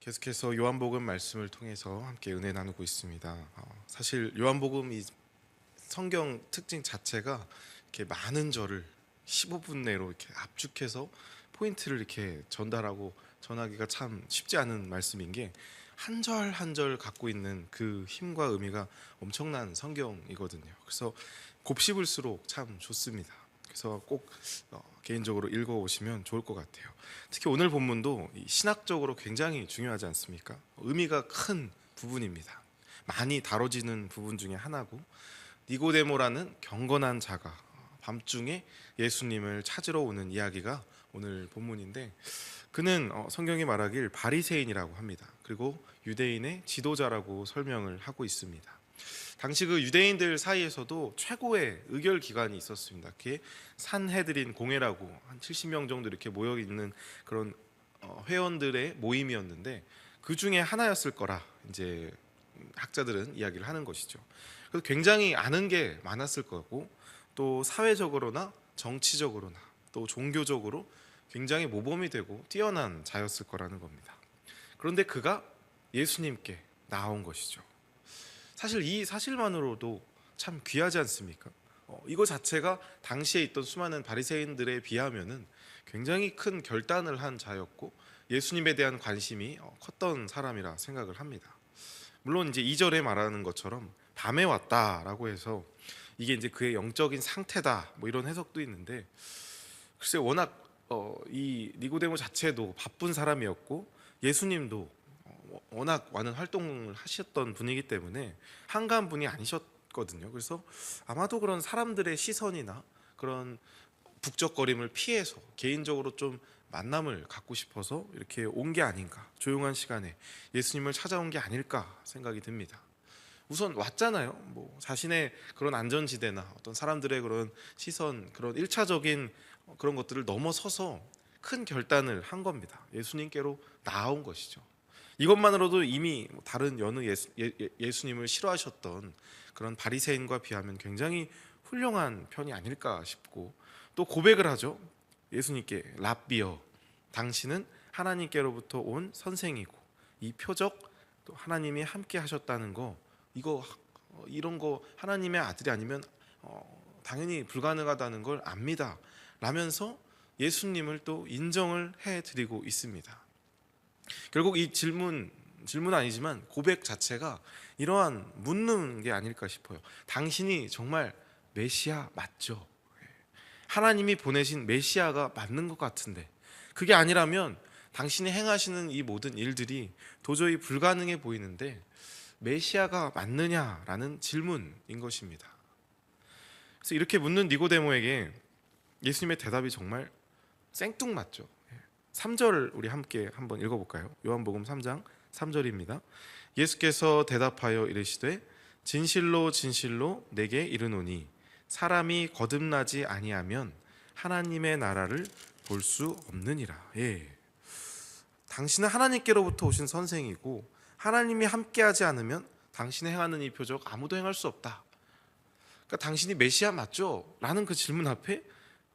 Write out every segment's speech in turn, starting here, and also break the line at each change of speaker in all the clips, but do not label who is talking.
계속해서 요한복음 말씀을 통해서 함께 은혜 나누고 있습니다. 사실 요한복음 이 성경 특징 자체가 이렇게 많은 절을 15분 내로 이렇게 압축해서 포인트를 이렇게 전달하고 전하기가 참 쉽지 않은 말씀인 게 한 절 한 절 갖고 있는 그 힘과 의미가 엄청난 성경이거든요. 그래서 곱씹을수록 참 좋습니다. 그래서 꼭 개인적으로 읽어오시면 좋을 것 같아요. 특히 오늘 본문도 신학적으로 굉장히 중요하지 않습니까? 의미가 큰 부분입니다. 많이 다뤄지는 부분 중에 하나고, 니고데모라는 경건한 자가 밤중에 예수님을 찾으러 오는 이야기가 오늘 본문인데, 그는 성경이 말하길 바리새인이라고 합니다. 그리고 유대인의 지도자라고 설명을 하고 있습니다. 당시 그 유대인들 사이에서도 최고의 의결 기관이 있었습니다. 그게 산헤드린 공회라고 한 70명 정도 이렇게 모여 있는 그런 회원들의 모임이었는데, 그 중에 하나였을 거라 이제 학자들은 이야기를 하는 것이죠. 그래서 굉장히 아는 게 많았을 거고, 또 사회적으로나 정치적으로나 또 종교적으로 굉장히 모범이 되고 뛰어난 자였을 거라는 겁니다. 그런데 그가 예수님께 나온 것이죠. 사실 이 사실만으로도 참 귀하지 않습니까? 이거 자체가 당시에 있던 수많은 바리새인들에 비하면은 굉장히 큰 결단을 한 자였고, 예수님에 대한 관심이 컸던 사람이라 생각을 합니다. 물론 이제 2절에 말하는 것처럼 밤에 왔다라고 해서 이게 이제 그의 영적인 상태다 뭐 이런 해석도 있는데, 글쎄 워낙 이 니고데모 자체도 바쁜 사람이었고 예수님도 워낙 많은 활동을 하셨던 분이기 때문에 한가한 분이 아니셨거든요. 그래서 아마도 그런 사람들의 시선이나 그런 북적거림을 피해서 개인적으로 좀 만남을 갖고 싶어서 이렇게 온 게 아닌가, 조용한 시간에 예수님을 찾아온 게 아닐까 생각이 듭니다. 우선 왔잖아요. 뭐 자신의 그런 안전지대나 어떤 사람들의 그런 시선, 그런 1차적인 그런 것들을 넘어서서 큰 결단을 한 겁니다. 예수님께로 나아온 것이죠. 이것만으로도 이미 다른 여느 예수님을 싫어하셨던 그런 바리새인과 비하면 굉장히 훌륭한 편이 아닐까 싶고, 또 고백을 하죠. 예수님께 랍비어, 당신은 하나님께로부터 온 선생이고 이 표적 또 하나님이 함께 하셨다는 거, 이거 이런 거 하나님의 아들이 아니면 당연히 불가능하다는 걸 압니다 라면서 예수님을 또 인정을 해드리고 있습니다. 결국 이 질문 아니지만 고백 자체가 이러한 묻는 게 아닐까 싶어요. 당신이 정말 메시아 맞죠? 하나님이 보내신 메시아가 맞는 것 같은데, 그게 아니라면 당신이 행하시는 이 모든 일들이 도저히 불가능해 보이는데 메시아가 맞느냐라는 질문인 것입니다. 그래서 이렇게 묻는 니고데모에게 예수님의 대답이 정말 생뚱맞죠. 3절 우리 함께 한번 읽어볼까요? 요한복음 3장 3절입니다. 예수께서 대답하여 이르시되 진실로 진실로 내게 이르노니 사람이 거듭나지 아니하면 하나님의 나라를 볼 수 없느니라. 당신은 하나님께로부터 오신 선생이고 하나님이 함께하지 않으면 당신이 행하는 이 표적 아무도 행할 수 없다. 그러니까 당신이 메시아 맞죠? 라는 그 질문 앞에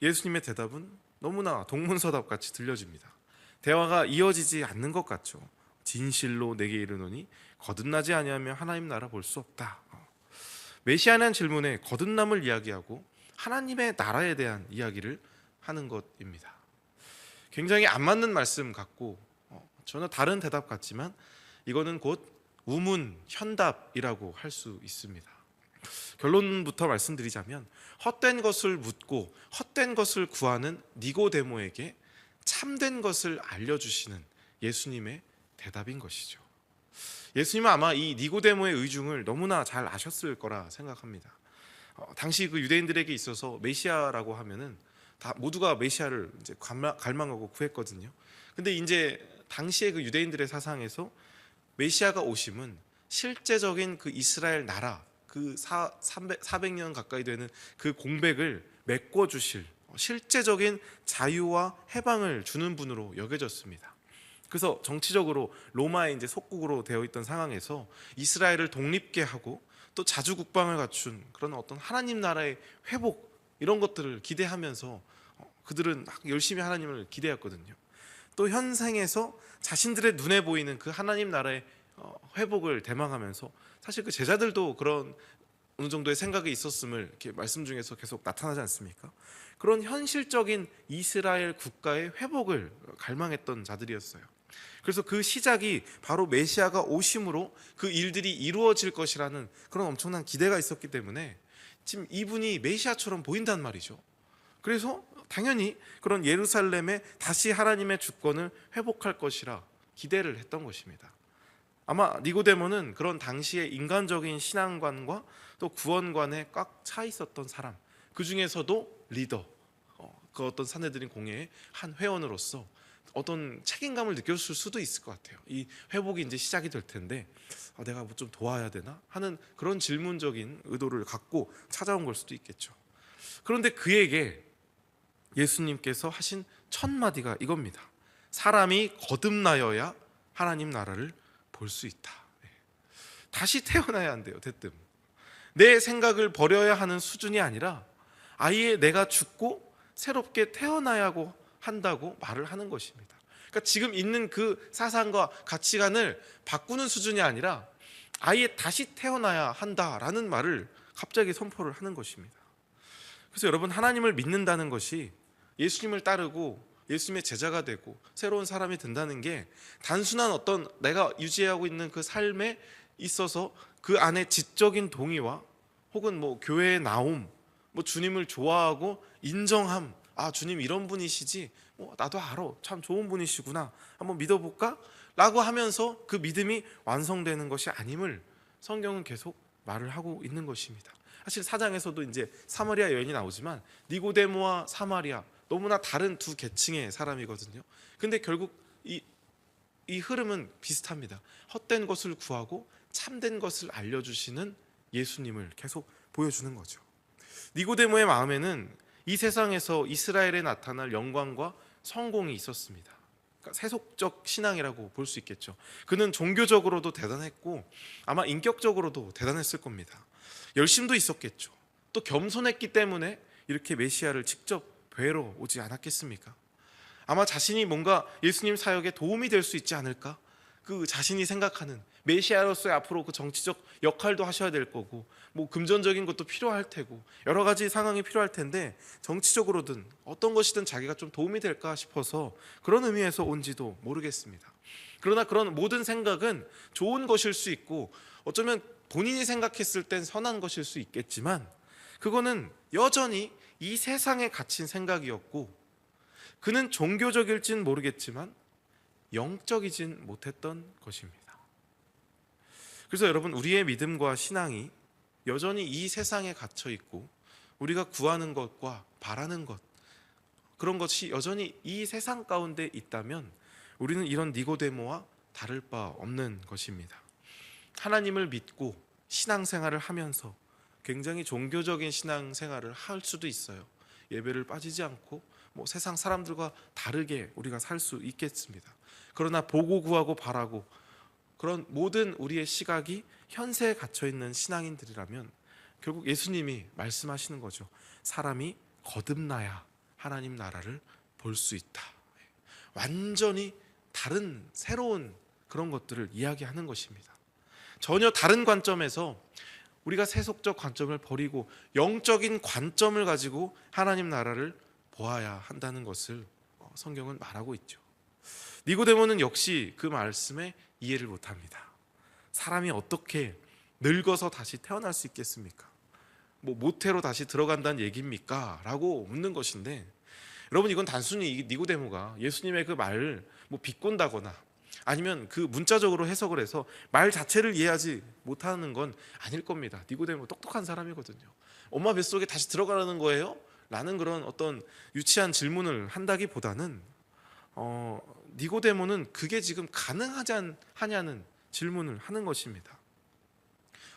예수님의 대답은 너무나 동문서답 같이 들려집니다. 대화가 이어지지 않는 것 같죠. 진실로 내게 이르노니 거듭나지 아니하면 하나님 나라 볼 수 없다. 메시아라는 질문에 거듭남을 이야기하고 하나님의 나라에 대한 이야기를 하는 것입니다. 굉장히 안 맞는 말씀 같고 전혀 다른 대답 같지만 이거는 곧 우문 현답이라고 할 수 있습니다. 결론부터 말씀드리자면 헛된 것을 묻고 헛된 것을 구하는 니고데모에게 참된 것을 알려주시는 예수님의 대답인 것이죠. 예수님은 아마 이 니고데모의 의중을 너무나 잘 아셨을 거라 생각합니다. 당시 그 유대인들에게 있어서 메시아라고 하면은 다 모두가 메시아를 이제 갈망하고 구했거든요. 근데 이제 당시의 그 유대인들의 사상에서 메시아가 오심은 실제적인 그 이스라엘 나라, 그 400년 가까이 되는 그 공백을 메꿔주실 실제적인 자유와 해방을 주는 분으로 여겨졌습니다. 그래서 정치적으로 로마의 이제 속국으로 되어 있던 상황에서 이스라엘을 독립케 하고 또 자주 국방을 갖춘 그런 어떤 하나님 나라의 회복, 이런 것들을 기대하면서 그들은 막 열심히 하나님을 기대했거든요. 또 현생에서 자신들의 눈에 보이는 그 하나님 나라의 회복을 대망하면서 사실 그 제자들도 그런 어느 정도의 생각이 있었음을 이렇게 말씀 중에서 계속 나타나지 않습니까? 그런 현실적인 이스라엘 국가의 회복을 갈망했던 자들이었어요. 그래서 그 시작이 바로 메시아가 오심으로 그 일들이 이루어질 것이라는 그런 엄청난 기대가 있었기 때문에 지금 이분이 메시아처럼 보인단 말이죠. 그래서 당연히 그런 예루살렘에 다시 하나님의 주권을 회복할 것이라 기대를 했던 것입니다. 아마 니고데모는 그런 당시의 인간적인 신앙관과 또 구원관에 꽉 차 있었던 사람, 그 중에서도 리더, 그 어떤 산헤드린 공회의 한 회원으로서 어떤 책임감을 느꼈을 수도 있을 것 같아요. 이 회복이 이제 시작이 될 텐데 내가 뭐 좀 도와야 되나 하는 그런 질문적인 의도를 갖고 찾아온 걸 수도 있겠죠. 그런데 그에게 예수님께서 하신 첫 마디가 이겁니다. 사람이 거듭나여야 하나님 나라를 볼 수 있다. 다시 태어나야 한대요. 대뜸 내 생각을 버려야 하는 수준이 아니라 아예 내가 죽고 새롭게 태어나야 한다고 말을 하는 것입니다. 그러니까 지금 있는 그 사상과 가치관을 바꾸는 수준이 아니라 아예 다시 태어나야 한다라는 말을 갑자기 선포를 하는 것입니다. 그래서 여러분, 하나님을 믿는다는 것이 예수님을 따르고 예수님의 제자가 되고 새로운 사람이 된다는 게 단순한 어떤 내가 유지하고 있는 그 삶에 있어서 그 안에 지적인 동의와 혹은 뭐 교회에 나옴, 뭐 주님을 좋아하고 인정함, 아 주님 이런 분이시지, 나도 알아, 참 좋은 분이시구나, 한번 믿어볼까? 라고 하면서 그 믿음이 완성되는 것이 아님을 성경은 계속 말을 하고 있는 것입니다. 사실 4장에서도 이제 사마리아 여인이 나오지만 니고데모와 사마리아 너무나 다른 두 계층의 사람이거든요. 근데 결국 이 흐름은 비슷합니다. 헛된 것을 구하고 참된 것을 알려주시는 예수님을 계속 보여주는 거죠. 니고데모의 마음에는 이 세상에서 이스라엘에 나타날 영광과 성공이 있었습니다. 그러니까 세속적 신앙이라고 볼 수 있겠죠. 그는 종교적으로도 대단했고 아마 인격적으로도 대단했을 겁니다. 열심도 있었겠죠. 또 겸손했기 때문에 이렇게 메시아를 직접 뵈러 오지 않았겠습니까? 아마 자신이 뭔가 예수님 사역에 도움이 될 수 있지 않을까? 그 자신이 생각하는 메시아로서의 앞으로 그 정치적 역할도 하셔야 될 거고 뭐 금전적인 것도 필요할 테고 여러 가지 상황이 필요할 텐데 정치적으로든 어떤 것이든 자기가 좀 도움이 될까 싶어서 그런 의미에서 온지도 모르겠습니다. 그러나 그런 모든 생각은 좋은 것일 수 있고 어쩌면 본인이 생각했을 땐 선한 것일 수 있겠지만 그거는 여전히 이 세상에 갇힌 생각이었고 그는 종교적일진 모르겠지만 영적이진 못했던 것입니다. 그래서 여러분, 우리의 믿음과 신앙이 여전히 이 세상에 갇혀 있고 우리가 구하는 것과 바라는 것, 그런 것이 여전히 이 세상 가운데 있다면 우리는 이런 니고데모와 다를 바 없는 것입니다. 하나님을 믿고 신앙생활을 하면서 굉장히 종교적인 신앙생활을 할 수도 있어요. 예배를 빠지지 않고 뭐 세상 사람들과 다르게 우리가 살 수 있겠습니다. 그러나 보고 구하고 바라고 그런 모든 우리의 시각이 현세에 갇혀있는 신앙인들이라면 결국 예수님이 말씀하시는 거죠. 사람이 거듭나야 하나님 나라를 볼 수 있다. 완전히 다른 새로운 그런 것들을 이야기하는 것입니다. 전혀 다른 관점에서 우리가 세속적 관점을 버리고 영적인 관점을 가지고 하나님 나라를 보아야 한다는 것을 성경은 말하고 있죠. 니고데모는 역시 그 말씀에 이해를 못합니다. 사람이 어떻게 늙어서 다시 태어날 수 있겠습니까? 뭐 모태로 다시 들어간다는 얘기입니까? 라고 묻는 것인데, 여러분, 이건 단순히 니고데모가 예수님의 그 말을 뭐 비꼰다거나 아니면 그 문자적으로 해석을 해서 말 자체를 이해하지 못하는 건 아닐 겁니다. 니고데모 똑똑한 사람이거든요. 엄마 뱃속에 다시 들어가라는 거예요? 라는 그런 어떤 유치한 질문을 한다기보다는 니고데모는 그게 지금 가능하지 하냐는 질문을 하는 것입니다.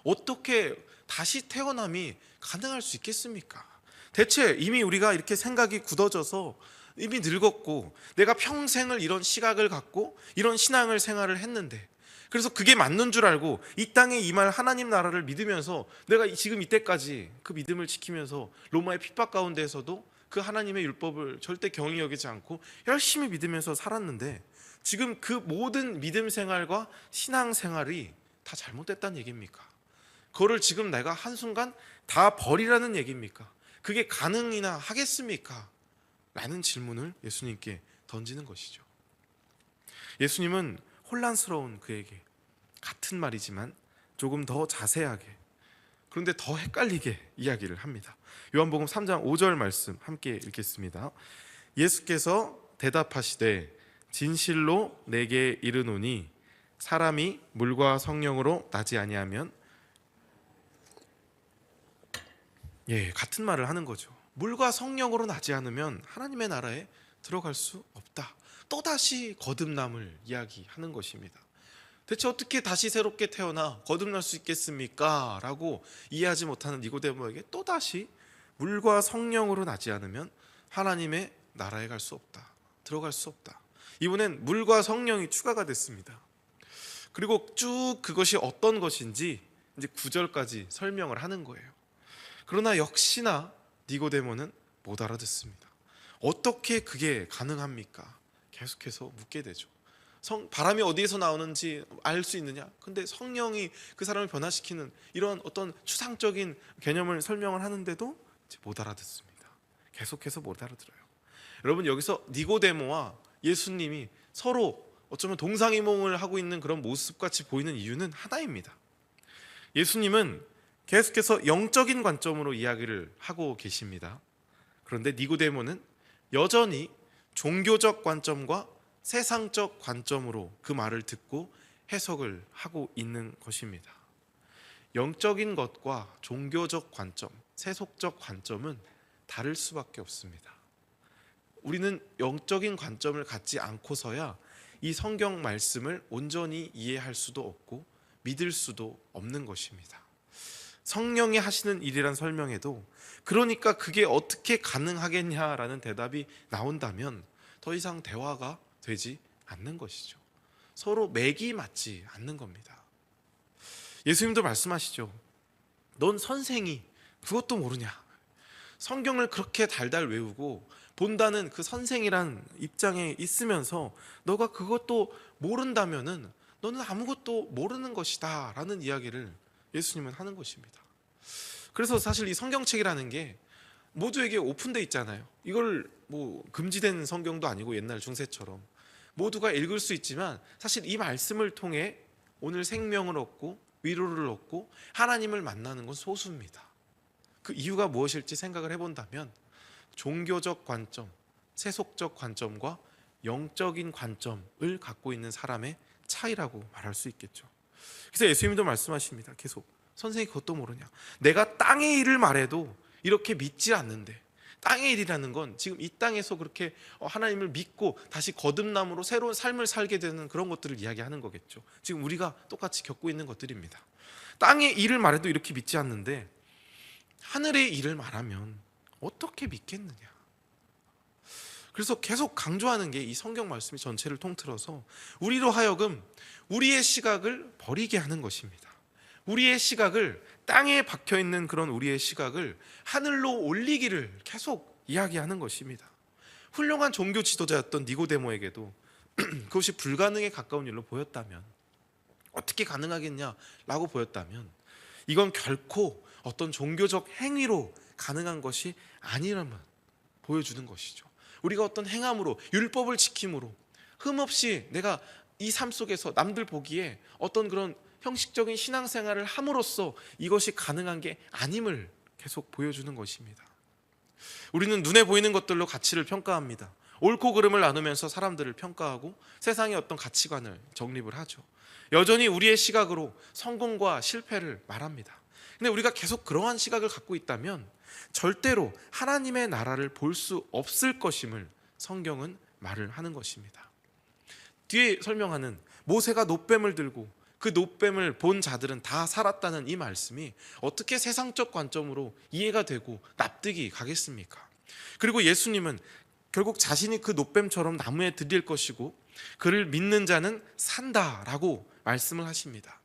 어떻게 다시 태어남이 가능할 수 있겠습니까? 대체 이미 우리가 이렇게 생각이 굳어져서 이미 늙었고 내가 평생을 이런 시각을 갖고 이런 신앙을 생활을 했는데, 그래서 그게 맞는 줄 알고 이 땅에 임할 하나님 나라를 믿으면서 내가 지금 이때까지 그 믿음을 지키면서 로마의 핍박 가운데에서도 그 하나님의 율법을 절대 경히 여기지 않고 열심히 믿으면서 살았는데 지금 그 모든 믿음 생활과 신앙 생활이 다 잘못됐다는 얘기입니까? 그거를 지금 내가 한순간 다 버리라는 얘기입니까? 그게 가능이나 하겠습니까? 라는 질문을 예수님께 던지는 것이죠. 예수님은 혼란스러운 그에게 같은 말이지만 조금 더 자세하게, 그런데 더 헷갈리게 이야기를 합니다. 요한복음 3장 5절 말씀 함께 읽겠습니다. 예수께서 대답하시되 진실로 내게 이르노니 사람이 물과 성령으로 나지 아니하면, 같은 말을 하는 거죠. 물과 성령으로 나지 않으면 하나님의 나라에 들어갈 수 없다. 또다시 거듭남을 이야기하는 것입니다. 대체 어떻게 다시 새롭게 태어나 거듭날 수 있겠습니까? 라고 이해하지 못하는 니고데모에게 또다시 물과 성령으로 나지 않으면 하나님의 나라에 갈 수 없다. 들어갈 수 없다. 이번엔 물과 성령이 추가가 됐습니다. 그리고 쭉 그것이 어떤 것인지 이제 9절까지 설명을 하는 거예요. 그러나 역시나 니고데모는 못 알아듣습니다. 어떻게 그게 가능합니까? 계속해서 묻게 되죠. 바람이 어디에서 나오는지 알 수 있느냐? 근데 성령이 그 사람을 변화시키는 이런 어떤 추상적인 개념을 설명을 하는데도 못 알아듣습니다. 계속해서 못 알아들어요. 여러분, 여기서 니고데모와 예수님이 서로 어쩌면 동상이몽을 하고 있는 그런 모습같이 보이는 이유는 하나입니다. 예수님은 계속해서 영적인 관점으로 이야기를 하고 계십니다. 그런데 니고데모는 여전히 종교적 관점과 세상적 관점으로 그 말을 듣고 해석을 하고 있는 것입니다. 영적인 것과 종교적 관점, 세속적 관점은 다를 수밖에 없습니다. 우리는 영적인 관점을 갖지 않고서야 이 성경 말씀을 온전히 이해할 수도 없고 믿을 수도 없는 것입니다. 성령이 하시는 일이란 설명에도 그러니까 그게 어떻게 가능하겠냐라는 대답이 나온다면 더 이상 대화가 되지 않는 것이죠. 서로 맥이 맞지 않는 겁니다. 예수님도 말씀하시죠. 넌 선생이 그것도 모르냐? 성경을 그렇게 달달 외우고 본다는 그 선생이란 입장에 있으면서 너가 그것도 모른다면은 너는 아무것도 모르는 것이다 라는 이야기를 예수님은 하는 것입니다. 그래서 사실 이 성경책이라는 게 모두에게 오픈돼 있잖아요. 이걸 뭐 금지된 성경도 아니고 옛날 중세처럼 모두가 읽을 수 있지만 사실 이 말씀을 통해 오늘 생명을 얻고 위로를 얻고 하나님을 만나는 건 소수입니다. 그 이유가 무엇일지 생각을 해본다면 종교적 관점, 세속적 관점과 영적인 관점을 갖고 있는 사람의 차이라고 말할 수 있겠죠. 그래서 예수님도 말씀하십니다. 계속 선생이 그것도 모르냐? 내가 땅의 일을 말해도 이렇게 믿지 않는데, 땅의 일이라는 건 지금 이 땅에서 그렇게 하나님을 믿고 다시 거듭남으로 새로운 삶을 살게 되는 그런 것들을 이야기하는 거겠죠. 지금 우리가 똑같이 겪고 있는 것들입니다. 땅의 일을 말해도 이렇게 믿지 않는데 하늘의 일을 말하면 어떻게 믿겠느냐? 그래서 계속 강조하는 게 이 성경 말씀이 전체를 통틀어서 우리로 하여금 우리의 시각을 버리게 하는 것입니다. 우리의 시각을, 땅에 박혀있는 그런 우리의 시각을 하늘로 올리기를 계속 이야기하는 것입니다. 훌륭한 종교 지도자였던 니고데모에게도 그것이 불가능에 가까운 일로 보였다면, 어떻게 가능하겠냐라고 보였다면 이건 결코 어떤 종교적 행위로 가능한 것이 아니라면 보여주는 것이죠. 우리가 어떤 행함으로, 율법을 지킴으로 흠없이 내가 이 삶 속에서 남들 보기에 어떤 그런 형식적인 신앙생활을 함으로써 이것이 가능한 게 아님을 계속 보여주는 것입니다. 우리는 눈에 보이는 것들로 가치를 평가합니다. 옳고 그름을 나누면서 사람들을 평가하고 세상의 어떤 가치관을 정립을 하죠. 여전히 우리의 시각으로 성공과 실패를 말합니다. 근데 우리가 계속 그러한 시각을 갖고 있다면 절대로 하나님의 나라를 볼 수 없을 것임을 성경은 말을 하는 것입니다. 뒤에 설명하는 모세가 놋뱀을 들고 그 놋뱀을 본 자들은 다 살았다는 이 말씀이 어떻게 세상적 관점으로 이해가 되고 납득이 가겠습니까? 그리고 예수님은 결국 자신이 그 놋뱀처럼 나무에 들일 것이고 그를 믿는 자는 산다라고 말씀을 하십니다.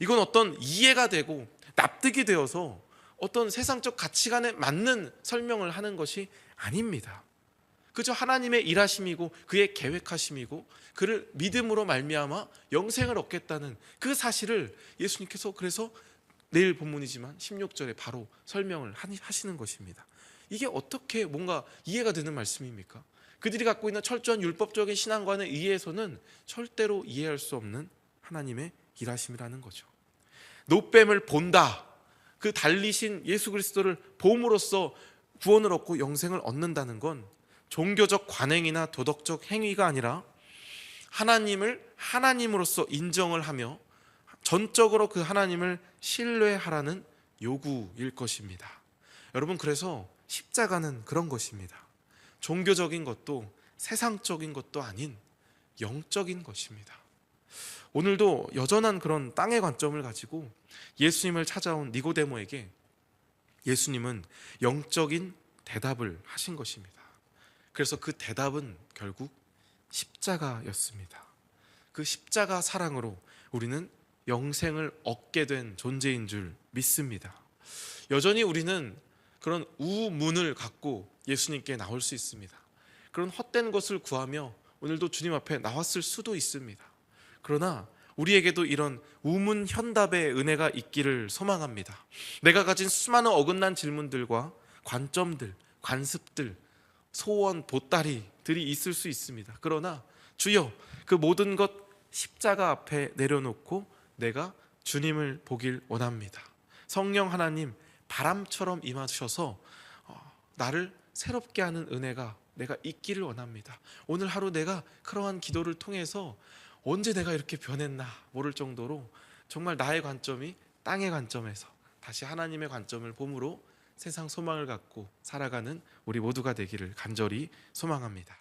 이건 어떤 이해가 되고 납득이 되어서 어떤 세상적 가치관에 맞는 설명을 하는 것이 아닙니다. 그저 하나님의 일하심이고 그의 계획하심이고 그를 믿음으로 말미암아 영생을 얻겠다는 그 사실을 예수님께서 그래서 내일 본문이지만 16절에 바로 설명을 하시는 것입니다. 이게 어떻게 뭔가 이해가 되는 말씀입니까? 그들이 갖고 있는 철저한 율법적인 신앙관에 의해서는 절대로 이해할 수 없는 하나님의 일하심이라는 거죠. 노뱀을 본다, 그 달리신 예수 그리스도를 봄으로써 구원을 얻고 영생을 얻는다는 건 종교적 관행이나 도덕적 행위가 아니라 하나님을 하나님으로서 인정을 하며 전적으로 그 하나님을 신뢰하라는 요구일 것입니다. 여러분, 그래서 십자가는 그런 것입니다. 종교적인 것도 세상적인 것도 아닌 영적인 것입니다. 오늘도 여전한 그런 땅의 관점을 가지고 예수님을 찾아온 니고데모에게 예수님은 영적인 대답을 하신 것입니다. 그래서 그 대답은 결국 십자가였습니다. 그 십자가 사랑으로 우리는 영생을 얻게 된 존재인 줄 믿습니다. 여전히 우리는 그런 우문을 갖고 예수님께 나올 수 있습니다. 그런 헛된 것을 구하며 오늘도 주님 앞에 나왔을 수도 있습니다. 그러나 우리에게도 이런 우문현답의 은혜가 있기를 소망합니다. 내가 가진 수많은 어긋난 질문들과 관점들, 관습들, 소원, 보따리들이 있을 수 있습니다. 그러나 주여, 그 모든 것 십자가 앞에 내려놓고 내가 주님을 보길 원합니다. 성령 하나님 바람처럼 임하셔서 나를 새롭게 하는 은혜가 내가 있기를 원합니다. 오늘 하루 내가 그러한 기도를 통해서 언제 내가 이렇게 변했나 모를 정도로 정말 나의 관점이 땅의 관점에서 다시 하나님의 관점을 봄으로 세상 소망을 갖고 살아가는 우리 모두가 되기를 간절히 소망합니다.